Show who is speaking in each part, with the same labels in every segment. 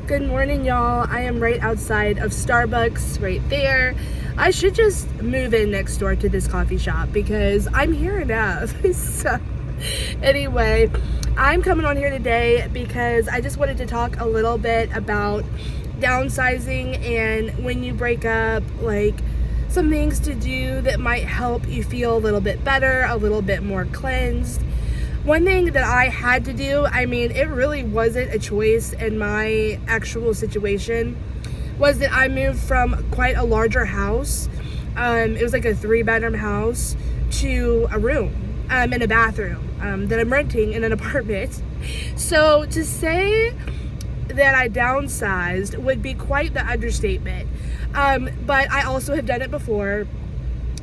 Speaker 1: Good morning, y'all. I am right outside of Starbucks right there. I should just move in next door to this coffee shop because I'm here enough. So anyway, I'm coming on here today because I just wanted to talk a little bit about downsizing and when you break up, like some things to do that might help you feel a little bit better, a little bit more cleansed. One thing that I had to do, I mean, it really wasn't a choice in my actual situation, was that I moved from quite a larger house. It was like a 3-bedroom house to a room and a bathroom that I'm renting in an apartment. So to say that I downsized would be quite the understatement. But I also have done it before.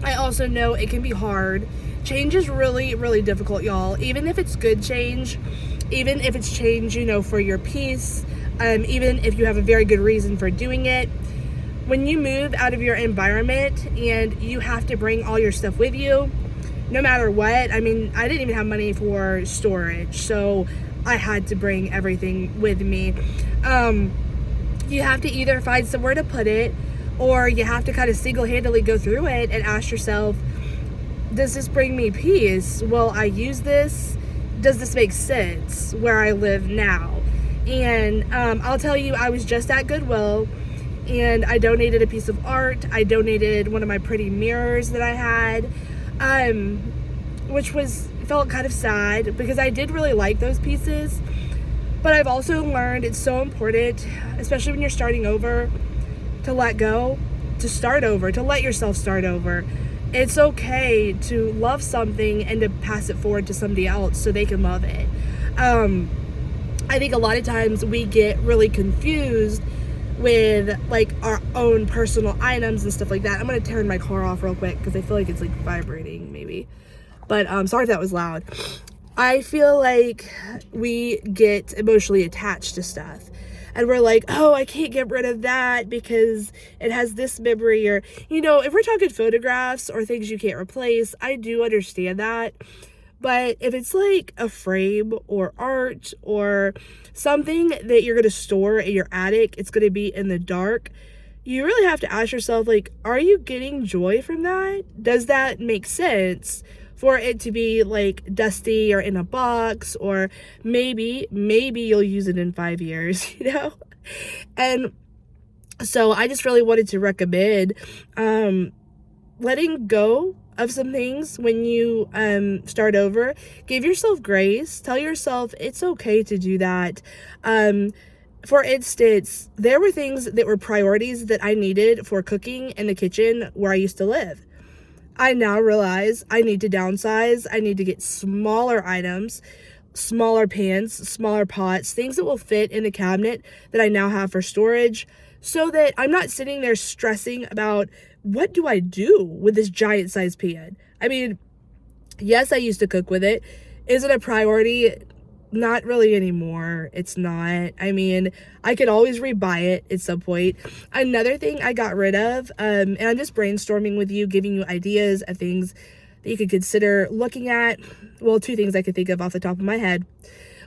Speaker 1: I also know it can be hard. Change is really, really difficult, y'all. Even if it's good change, even if it's change, for your peace, even if you have a very good reason for doing it, when you move out of your environment and you have to bring all your stuff with you, no matter what, I mean, I didn't even have money for storage, so I had to bring everything with me. You have to either find somewhere to put it, or you have to kind of single-handedly go through it and ask yourself, does this bring me peace? Will I use this? Does this make sense where I live now? And I'll tell you, I was just at Goodwill and I donated a piece of art. I donated one of my pretty mirrors that I had, which felt kind of sad because I did really like those pieces. But I've also learned it's so important, especially when you're starting over, to let go, to start over, to let yourself start over. It's okay to love something and to pass it forward to somebody else so they can love it. I think a lot of times we get really confused with like our own personal items and stuff like that. I'm going to turn my car off real quick because I feel like it's like vibrating maybe. But sorry if that was loud. I feel like we get emotionally attached to stuff. And we're like, oh, I can't get rid of that because it has this memory. Or, if we're talking photographs or things you can't replace, I do understand that. But if it's like a frame or art or something that you're going to store in your attic, it's going to be in the dark, you really have to ask yourself, like, are you getting joy from that? Does that make sense for it to be like dusty or in a box, or maybe you'll use it in 5 years, And so I just really wanted to recommend letting go of some things when you start over. Give yourself grace. Tell yourself it's okay to do that. For instance, there were things that were priorities that I needed for cooking in the kitchen where I used to live. I now realize I need to downsize. I need to get smaller items, smaller pans, smaller pots, things that will fit in the cabinet that I now have for storage, so that I'm not sitting there stressing about what do I do with this giant size pan. I mean, yes, I used to cook with it. Is it a priority? Not really anymore. It's not. I mean, I could always rebuy it at some point. Another thing I got rid of, and I'm just brainstorming with you, giving you ideas of things that you could consider looking at. Well, 2 things I could think of off the top of my head.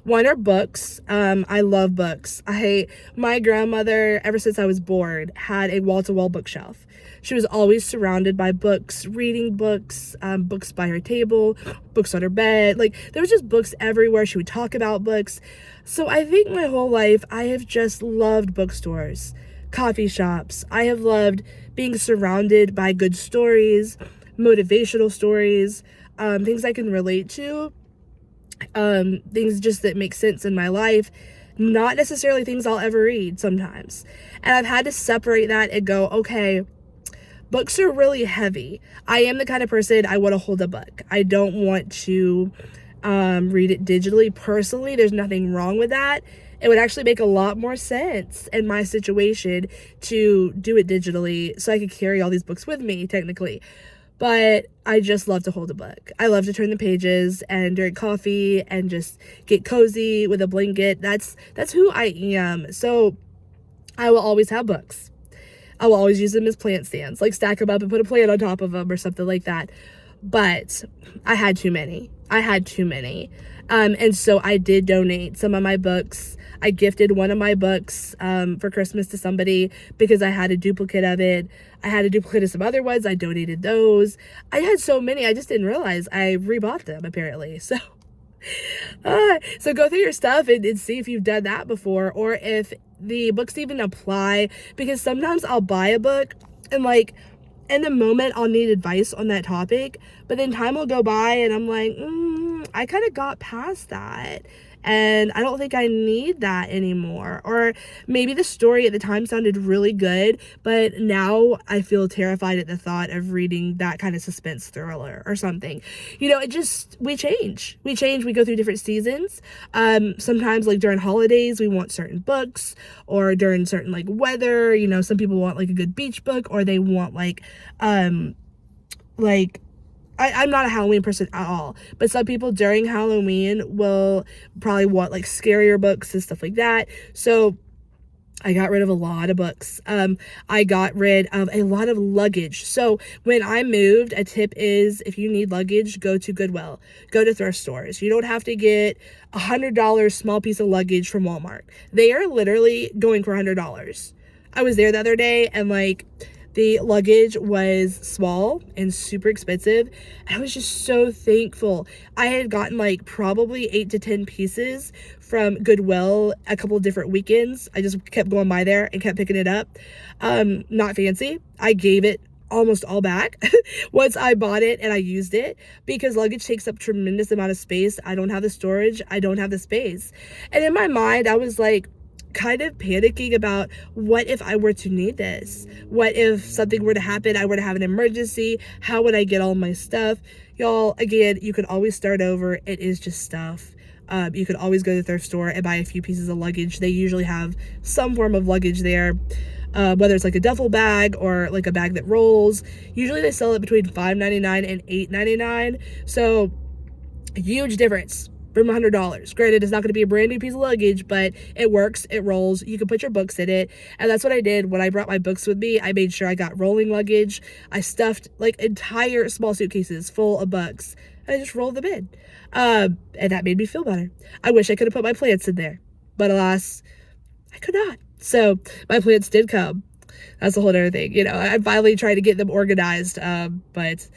Speaker 1: One are books. I love books. My grandmother, ever since I was born, had a wall-to-wall bookshelf. She was always surrounded by books, reading books, books by her table, books on her bed. Like, there was just books everywhere. She would talk about books. So I think my whole life, I have just loved bookstores, coffee shops. I have loved being surrounded by good stories, motivational stories, things I can relate to, things just that make sense in my life, not necessarily things I'll ever read sometimes. And I've had to separate that and go, okay, books are really heavy. I am the kind of person, I want to hold a book. I don't want to read it digitally. Personally, there's nothing wrong with that. It would actually make a lot more sense in my situation to do it digitally so I could carry all these books with me, technically. But I just love to hold a book. I love to turn the pages and drink coffee and just get cozy with a blanket. That's who I am. So I will always have books. I will always use them as plant stands, like stack them up and put a plant on top of them or something like that. But I had too many. And so I did donate some of my books. I gifted one of my books for Christmas to somebody because I had a duplicate of it. I had a duplicate of some other ones. I donated those. I had so many, I just didn't realize I rebought them, apparently. So go through your stuff and see if you've done that before, or if the books even apply, because sometimes I'll buy a book and like in the moment I'll need advice on that topic, but then time will go by and I'm like, I kind of got past that and I don't think I need that anymore. Or maybe the story at the time sounded really good, but now I feel terrified at the thought of reading that kind of suspense thriller or something. We change. We go through different seasons. Sometimes like during holidays, we want certain books, or during certain like weather, some people want like a good beach book, or they want I'm not a Halloween person at all, but some people during Halloween will probably want like scarier books and stuff like that. So I got rid of a lot of books. I got rid of a lot of luggage. So when I moved, a tip is if you need luggage, go to Goodwill, go to thrift stores. You don't have to get $100 small piece of luggage from Walmart. They are literally going for $100. I was there the other day and like the luggage was small and super expensive. I was just so thankful. I had gotten like probably 8 to 10 pieces from Goodwill a couple of different weekends. I just kept going by there and kept picking it up. Not fancy. I gave it almost all back once I bought it and I used it, because luggage takes up tremendous amount of space. I don't have the storage. I don't have the space. And in my mind, I was like, kind of panicking about what if I were to need this? What if something were to happen? I were to have an emergency? How would I get all my stuff? Y'all, again, you can always start over. It is just stuff. You could always go to the thrift store and buy a few pieces of luggage. They usually have some form of luggage there, whether it's like a duffel bag or like a bag that rolls. Usually they sell it between $5.99 and $8.99. So huge difference from $100. Granted, it's not going to be a brand new piece of luggage, but it works. It rolls. You can put your books in it. And that's what I did when I brought my books with me. I made sure I got rolling luggage. I stuffed like entire small suitcases full of books, and I just rolled them in. And that made me feel better. I wish I could have put my plants in there, but alas, I could not. So my plants did come. That's a whole other thing. I finally tried to get them organized, but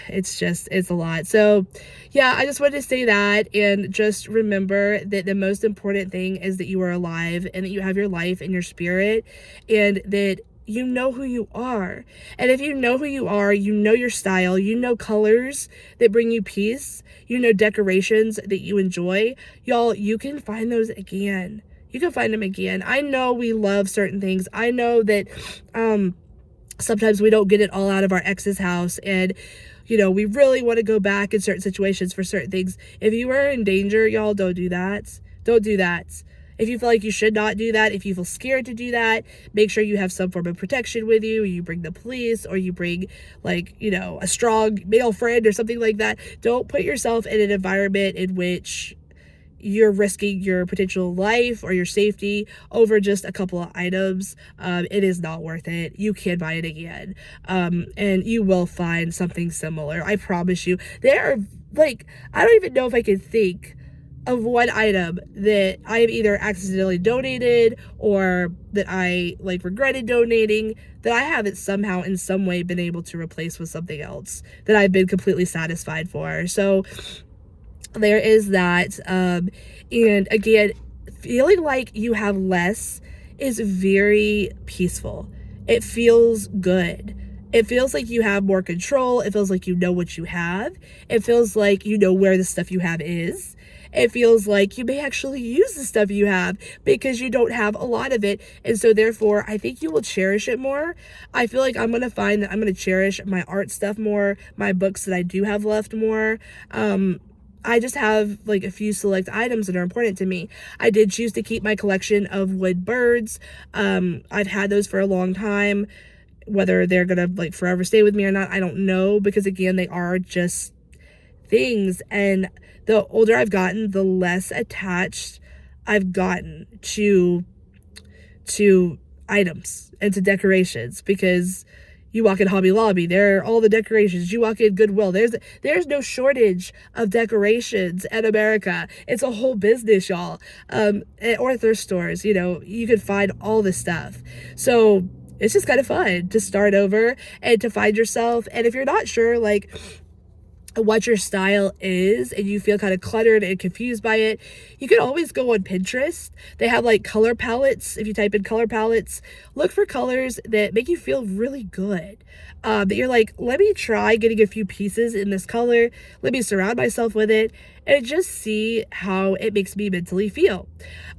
Speaker 1: it's a lot. So yeah, I just wanted to say that, and just remember that the most important thing is that you are alive and that you have your life and your spirit, and that you know who you are. And if you know who you are, you know your style, you know colors that bring you peace, you know decorations that you enjoy. Y'all, you can find those again. You can find them again. I know we love certain things. I know that sometimes we don't get it all out of our ex's house, and we really want to go back in certain situations for certain things. If you are in danger, y'all, don't do that. Don't do that. If you feel like you should not do that, if you feel scared to do that, make sure you have some form of protection with you. You bring the police, or you bring a strong male friend or something like that. Don't put yourself in an environment in which you're risking your potential life or your safety over just a couple of items. It is not worth it. You can buy it again. And you will find something similar. I promise you. There are I don't even know if I can think of one item that I have either accidentally donated or that I regretted donating, that I haven't somehow in some way been able to replace with something else that I've been completely satisfied for. So there is that. And again, feeling like you have less is very peaceful. It feels good. It feels like you have more control. It feels like you know what you have. It feels like you know where the stuff you have is. It feels like you may actually use the stuff you have because you don't have a lot of it. And so therefore, I think you will cherish it more. I feel like I'm going to find that I'm going to cherish my art stuff more, my books that I do have left more. I just have a few select items that are important to me. I did choose to keep my collection of wood birds. I've had those for a long time. Whether they're gonna forever stay with me or not, I don't know, because again, they are just things. And the older I've gotten, the less attached I've gotten to items and to decorations, because You walk in Hobby Lobby, there are all the decorations. You walk in Goodwill, there's no shortage of decorations in America. It's a whole business, y'all. Or thrift stores, you know, you can find all this stuff. So it's just kind of fun to start over and to find yourself. And if you're not sure, like, what your style is and you feel kind of cluttered and confused by it, you can always go on Pinterest. They have like color palettes. If you type in color palettes, look for colors that make you feel really good. That you're like, let me try getting a few pieces in this color. Let me surround myself with it and just see how it makes me mentally feel.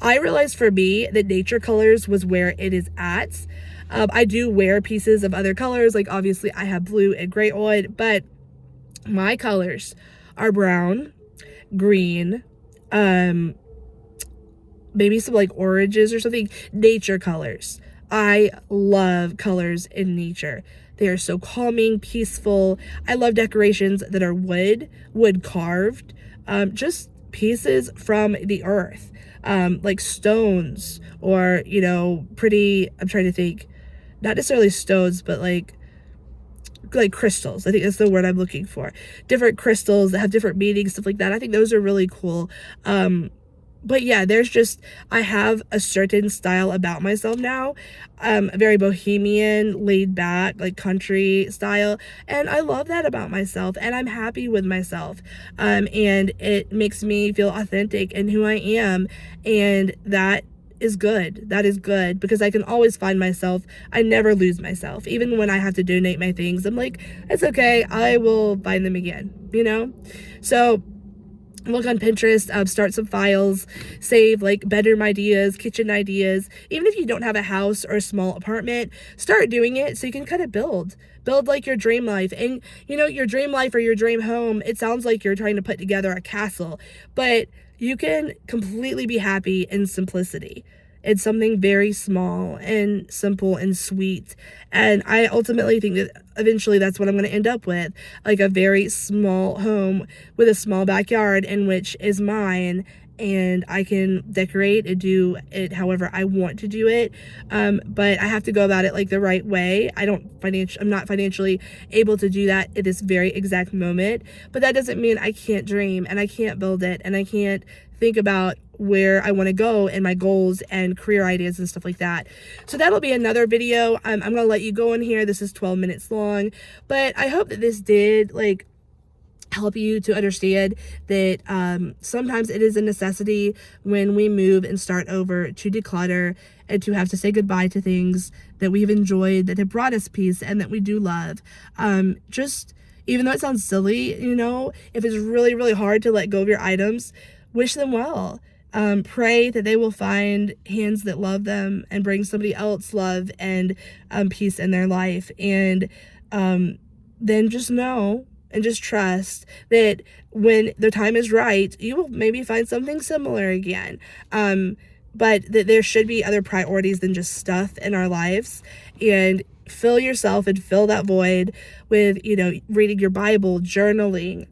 Speaker 1: I realized for me that nature colors was where it is at. I do wear pieces of other colors. Like obviously I have blue and gray on, but my colors are brown, green, maybe some like oranges or something. Nature colors. I love colors in nature. They are so calming, peaceful. I love decorations that are wood carved, just pieces from the earth, like stones or, you know, pretty, I'm trying to think, not necessarily stones, but like crystals. I think that's the word I'm looking for. Different crystals that have different meanings, stuff like that. I think those are really cool. But yeah, I have a certain style about myself now. A very bohemian, laid back, like country style. And I love that about myself. And I'm happy with myself. And it makes me feel authentic in who I am. And that is good. That is good because I can always find myself. I never lose myself. Even when I have to donate my things, I'm like, it's okay. I will find them again, you know? So look on Pinterest, start some files, save like bedroom ideas, kitchen ideas. Even if you don't have a house or a small apartment, start doing it so you can kind of build like your dream life. And you know, your dream life or your dream home, it sounds like you're trying to put together a castle, but you can completely be happy in simplicity. It's something very small and simple and sweet. And I ultimately think that eventually that's what I'm going to end up with. Like a very small home with a small backyard in which is mine. And I can decorate and do it however I want to do it. But I have to go about it like the right way. I'm not financially able to do that at this very exact moment. But that doesn't mean I can't dream and I can't build it and I can't think about where I want to go and my goals and career ideas and stuff like that. So that'll be another video. I'm going to let you go in here. This is 12 minutes long, but I hope that this did like help you to understand that sometimes it is a necessity when we move and start over to declutter and to have to say goodbye to things that we've enjoyed, that have brought us peace and that we do love. Just even though it sounds silly, you know, if it's really, really hard to let go of your items, wish them well. Pray that they will find hands that love them and bring somebody else love and peace in their life. And then just know and just trust that when the time is right, you will maybe find something similar again. But that there should be other priorities than just stuff in our lives. And fill yourself and fill that void with, you know, reading your Bible, journaling,